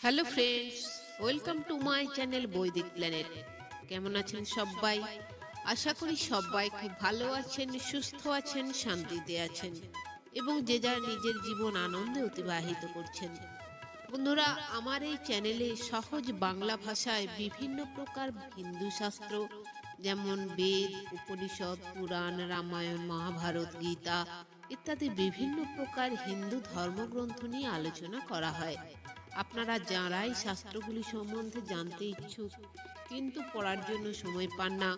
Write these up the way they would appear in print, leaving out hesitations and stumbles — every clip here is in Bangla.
Hello friends, welcome to my channel বৈদিক প্ল্যানেট। কেমন আছেন সবাই? আশা করি সবাই খুব ভালো আছেন, সুস্থ আছেন, শান্তিতে আছেন এবং যে যার নিজের জীবন আনন্দে অতিবাহিত করছেন। বন্ধুরা, আমার এই চ্যানেলে সহজ বাংলা ভাষায় বিভিন্ন প্রকার হিন্দু শাস্ত্র যেমন বেদ, উপনিষদ, পুরাণ, রামায়ণ, মহাভারত, গীতা ইত্যাদি বিভিন্ন প্রকার হিন্দু ধর্মগ্রন্থ নিয়ে আলোচনা করা হয়। আপনারা যারাই শাস্ত্রগুলি সম্বন্ধে জানতে ইচ্ছুক কিন্তু পড়ার জন্য সময় পান না,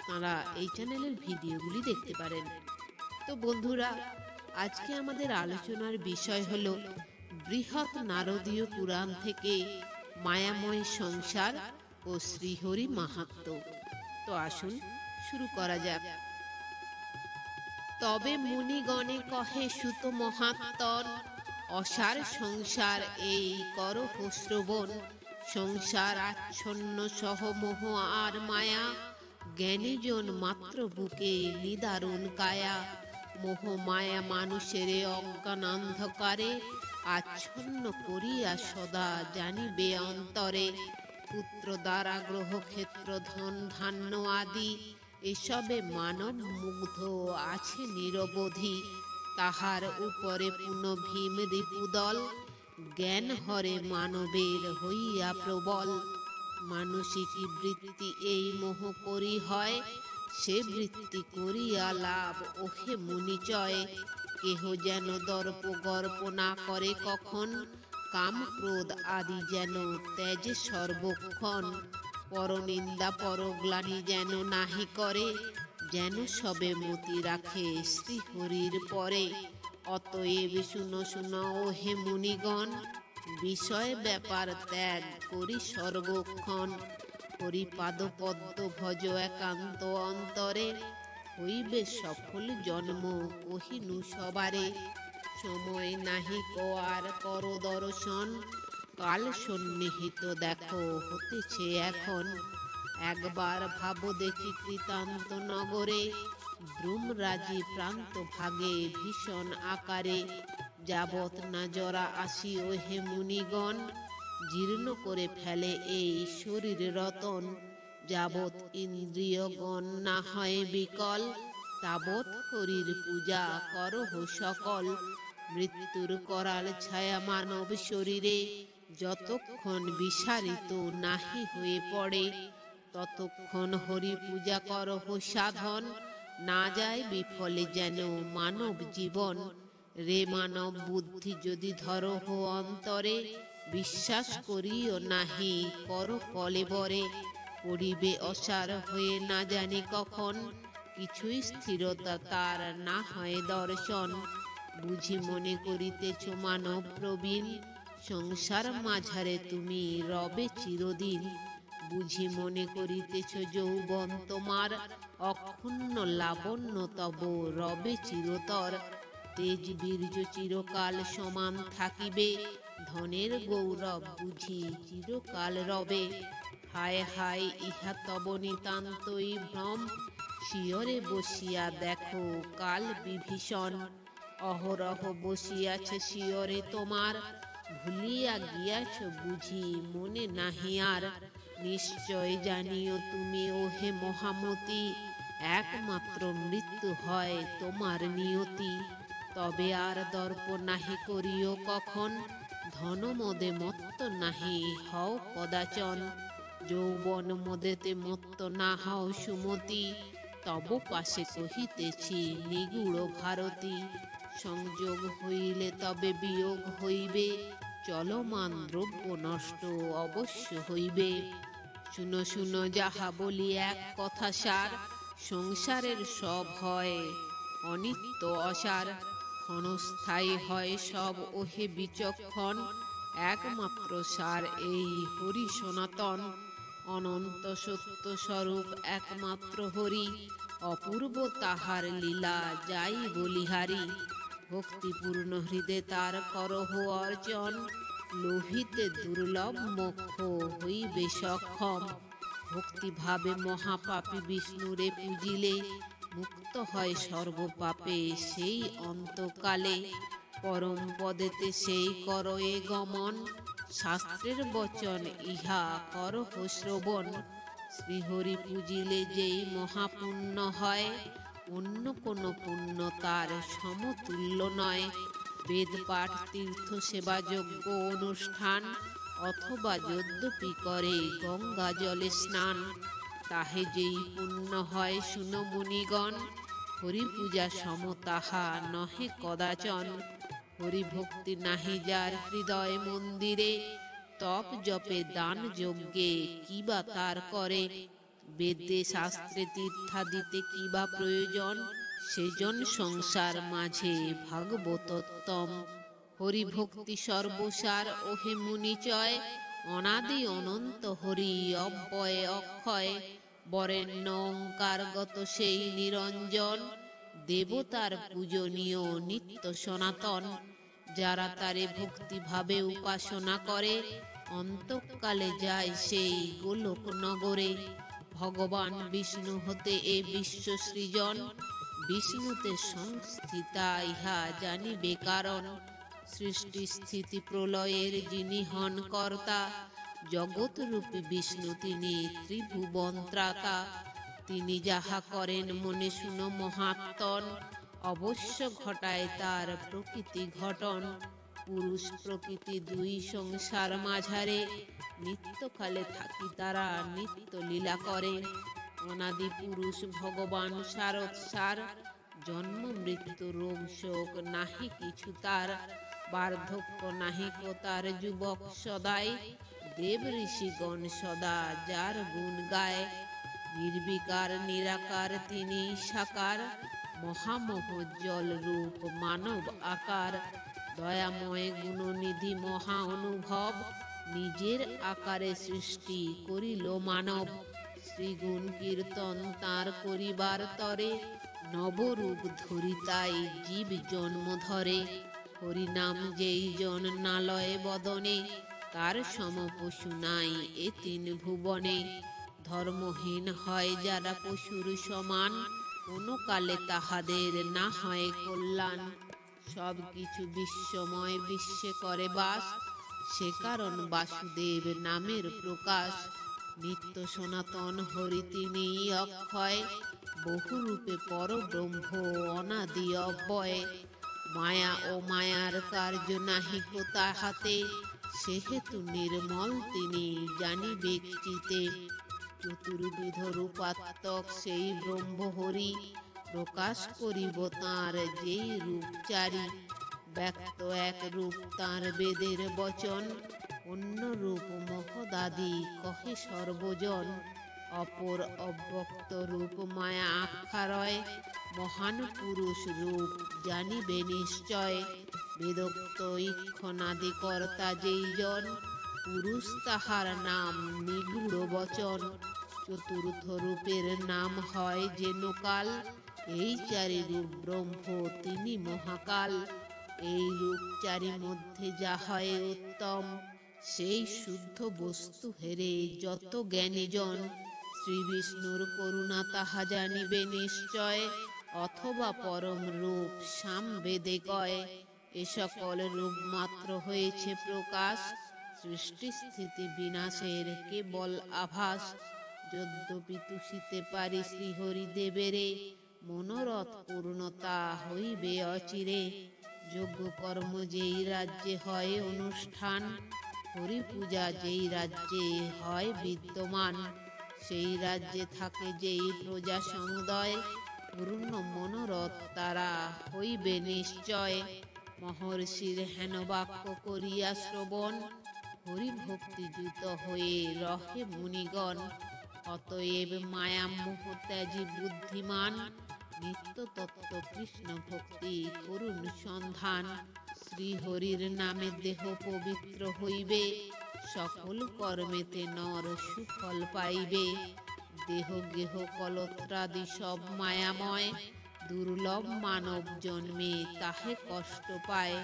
তারা এই চ্যানেলের ভিডিওগুলি দেখতে পারেন। তো বন্ধুরা, আজকে আমাদের আলোচনার বিষয় হলো বৃহৎ নারদীয় পুরাণ থেকে মায়াময় সংসার ও শ্রীহরি মাহাত্ম্য। তো আসুন শুরু করা যাক। তবে মুনিগণে কহে সুত মহাত্তর, অসার সংসার এই করহ শ্রবণ। সংসার আচ্ছন্ন সহ মোহ আর মায়া, জ্ঞানীজন মাত্র বুকে নিদারুণ কায়া। মোহ মায়া মানুষের অজ্ঞানান্ধকারে, আচ্ছন্ন করিয়া সদা জানিবে অন্তরে। পুত্র দ্বারা গ্রহ ক্ষেত্র ধন ধান্য আদি, এসবে মানব মুগ্ধ আছে নিরবধি। তাহার উপরে পুনঃ ভীম রিপুদল, জ্ঞান হরে মানবের হইয়া প্রবল। মানসিক বৃত্তি এই মোহ করি হয়, সে বৃত্তি করিয়া লাভ ওহে মুনিচয়। কেহ যেন দর্প গর্প না করে কখন, কাম ক্রোধ আদি যেন ত্যাজে সর্বক্ষণ। পরনিন্দা পরগ্লানি যেন নাহি করে, যেন সবে মতি রাখে শ্রীহরির পরে। অতএব শুনো শুনো ওহে মুনিগণ, বিষয় ব্যাপার ত্যাগ করি সর্বক্ষণ। হরিপাদ পদ্ম ভজ একান্ত অন্তরে, হইবে সফল জন্ম কহিনু সবারে। সময় নাহি আর কর দর্শন, কাল সন্নিহিত দেখো হতেছে এখন। একবার ভাবো দেখি কৃতান্ত নগরে, দ্রুমরাজি প্রান্ত ভাগে ভীষণ আকারে। যাবৎ না জরা আসি ওহে মুনিগণ, জীর্ণ করে ফেলে এই শরীর রতন। যাবৎ ইন্দ্রিয়গণ না হয় বিকল, তাবৎ হরির পূজা করহ সকল। মৃত্যুর করাল ছায়া মানব শরীরে, যতক্ষণ বিসারিত নাহি হয়ে পড়ে। ততক্ষণ হরি পূজা করহ সাধন, না যায় বিফলে যেন মানব জীবন। রে মানব বুদ্ধি যদি ধরহ অন্তরে, বিশ্বাস করিও নাহি কর কলেবরে। পড়িবে অসার হয়ে না জানি কখন, কিছুই স্থিরতা তার না হয় দর্শন। বুঝি মনে করিতেছ মানব প্রবীণ, সংসার মাঝারে তুমি রবে চিরদিন। বুঝি মনে করিতেছ যৌবন তোমার, অক্ষুণ্ণ লাবণ্য তব রবে চিরতর। তেজ বীর্য চিরকাল সমান থাকিবে, ধনের গৌরব বুঝি চিরকাল রবে। হায় হায় ইহা তব নিতান্তই ভ্রম, শিয়রে বসিয়া দেখো কাল বিভীষণ। অহরহ বসিয়াছে শিয়রে তোমার, ভুলিয়া গিয়াছ বুঝি মনে নাহি আর। নিশ্চয় জানিও তুমি ওহে মহামতি, একমাত্র মৃত্যু হয় তোমার নিয়তি। তবে আর দর্প নাহি করিও কখন, ধন মদে মত্ত নাহি হও কদাচন। যৌবন মদেতে মত্ত না হও সুমতি, তব পাশে কহিতেছি নিগুড় ভারতী। সংযোগ হইলে তবে বিয়োগ হইবে, চলমান দ্রব্য নষ্ট অবশ্য হইবে। শুনো শুনো যাহা বলি এক কথা সার, সংসারের সব হয় অনিত্য অসার। ক্ষণস্থায়ী হয় সব ওহে বিচক্ষণ, একমাত্র সার এই হরি সনাতন। অনন্ত সত্য স্বরূপ একমাত্র হরি, অপূর্ব তাহার লীলা যাই বলিহারি। ভক্তিপূর্ণ হৃদে তার করহ অর্জন, লোভিতে দুর্লভ মোক্ষ হইবে সক্ষম। ভক্তিভাবে মহাপাপী বিষ্ণুরে পূজিলে, মুক্ত হয় সর্বপাপে সেই অন্তকালে। পরম পদেতে সেই করয়ে গমন, শাস্ত্রের বচন ইহা করহ শ্রবণ। শ্রীহরি পূজিলে যেই মহাপুণ্য হয়, অন্য কোনো পুণ্য তার সমতুল্য নয়। বেদ পাঠ তীর্থ সেবা যজ্ঞ অনুষ্ঠান, অথবা যদ্যপি করে গঙ্গা জলে স্নান, তাহে যেই পুণ্য হয় শুনো মুনিগণ। হরি পূজা সম তাহা নহে কদাচন। হরি ভক্তি নাহি যার হৃদয় মন্দিরে, তপ জপে দান যজ্ঞে কিবা তার করে। বেদে শাস্ত্রে তীর্থাদিতে কিবা প্রয়োজন, সেজন সংসার মাঝে ভাগবতোত্তম। হরি ভক্তি সর্বসার ওহে মুনিচয়, অনাদি অনন্ত হরি অব্যয় অক্ষয়। বরেণ্য ওঙ্কারগত সেই নিরঞ্জন, দেবতার পূজনীয় নিত্য সনাতন। যারা তারে ভক্তিভাবে উপাসনা করে, অন্তকালে যায় সেই গোলক নগরে। ভগবান বিষ্ণু হতে এ বিশ্ব সৃজন, বিষ্ণুতে সংস্থিতা ইহা জানিবে কারণ। সৃষ্টি স্থিতি প্রলয়ের যিনি হন কর্তা, জগৎরূপী বিষ্ণু তিনি ত্রিভুবন ত্রাতা। তিনি যাহা করেন মনে শুনো মহাত্মন, অবশ্য ঘটায় তার প্রকৃতি ঘটন। পুরুষ প্রকৃতি দুই সংসার মাঝারে, নিত্যকালে থাকি তারা নিত্য লীলা করে। অনাদি পুরুষ ভগবান শারদ সার, জন্ম মৃত্যু রোগ শোক নাহি কিছু তার। বার্ধক্য নাহিক তার যুবক সদাই, দেব ঋষিগণ সদা যার গুণ গায়। নির্বিকার নিরাকার তিনি সাকার, মহামহোজ্জ্বল রূপ মানব আকার। দয়াময় গুণনিধি মহা অনুভব, নিজের আকারে সৃষ্টি করিল মানব। শ্রীগুণ কীর্তন তাঁর করিবার তরে, নবরূপ ধরি তাই জীব জন্ম ধরে। হরিনাম যেই জন নালয় বদনে, তার সম পশু নাই এ তিন ভুবনে। ধর্মহীন হয় যারা পশুর সমান, কোনো কালে তাহাদের না হয় কল্যাণ। সব কিছু বিশ্বময় বিশ্বে করে বাস, সে কারণ বাসুদেব নামের প্রকাশ। নিত্য সনাতন হরি তিনি অক্ষয়, বহুরূপে পরব্রহ্ম অনাদি অব্যয়। মায়া ও মায়ার কার্য নাহিক তাহাতে, সেহেতু নির্মল তিনি জানিবে চিতে। চতুর্বিধ রূপাত্মক সেই ব্রহ্ম হরি, প্রকাশ করিব তাঁর যেই রূপ চারি। ব্যক্ত এক রূপ তাঁর বেদের বচন, অন্য রূপ মহদাদি কহে সর্বজন। অপর অব্যক্ত রূপ মায়া আখ্যারয়, মহান পুরুষ রূপ জানিবে নিশ্চয়। বেদোক্ত ইক্ষণাদি কর্তা যেই জন, পুরুষ তাহার নাম নিগূঢ় বচন। চতুর্থ রূপের নাম হয় যেন কাল, এই চারি রূপ ব্রহ্ম তিনি মহাকাল। এই রূপ চারি মধ্যে যা হয় উত্তম, সেই শুদ্ধ বস্তু হেরে যত জ্ঞানীজন। শ্রী বিষ্ণুর করুণা তাহা জানিবে নিশ্চয়, অথবা পরম রূপ সামবেদে কয়। এ সকল রূপ মাত্র হয়েছে প্রকাশ, সৃষ্টি স্থিতি বিনাশের কেবল আভাস। যদ্যপি তুষিতে পারি শ্রীহরি দেবেরে, মনোরথ পূর্ণতা হইবে অচিরে। যজ্ঞ কর্ম যেই রাজ্যে হয় অনুষ্ঠান, হরি পূজা যেই রাজ্যে হয় বিদ্যমান। সেই রাজ্যে থাকে যেই প্রজা সমুদয়, পূর্ণ মনোরথ তারা হইবে নিশ্চয়। মহর্ষির হেন বাক্য করিয়া শ্রবণ, হরি ভক্তিযুত হয়ে রহে মুনিগণ। অতএব মায়ামোহ ত্যাজি বুদ্ধিমান, নিত্য তত্ত্ব কৃষ্ণ ভক্তি করুণ সন্ধান। শ্রীহরির নামে দেহ পবিত্র হইবে, সকল কর্মেতে নর সুফল পাইবে। দেহ গেহ কলত্রাদি সব মায়াময়, দুর্লভ মানব জন্মে তাহে কষ্ট পায়।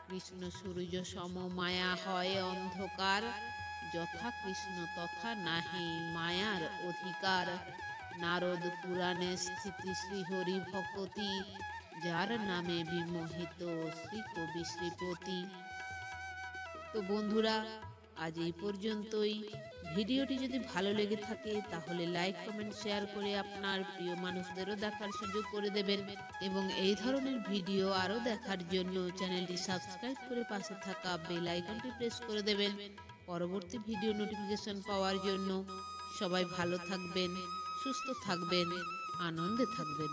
কৃষ্ণ সূর্য সম মায়া হয় অন্ধকার, যথা কৃষ্ণ তথা নাহি মায়ার অধিকার। নারদ পুরাণে স্থিতি শ্রীহরি ভকতি, যার নামে বিমোহিত শ্রী কবি শ্রীপতি। তো বন্ধুরা, আজ এই পর্যন্তই। ভিডিওটি যদি ভালো লেগে থাকে তাহলে লাইক কমেন্ট শেয়ার করে আপনার প্রিয় মানুষদেরও দেখার সুযোগ করে দেবেন এবং এই ধরনের ভিডিও আরও দেখার জন্য চ্যানেলটি সাবস্ক্রাইব করে পাশে থাকা বেল আইকনটি প্রেস করে দেবেন পরবর্তী ভিডিও নোটিফিকেশন পাওয়ার জন্য। সবাই ভালো থাকবেন, সুস্থ থাকবেন, আনন্দে থাকবেন।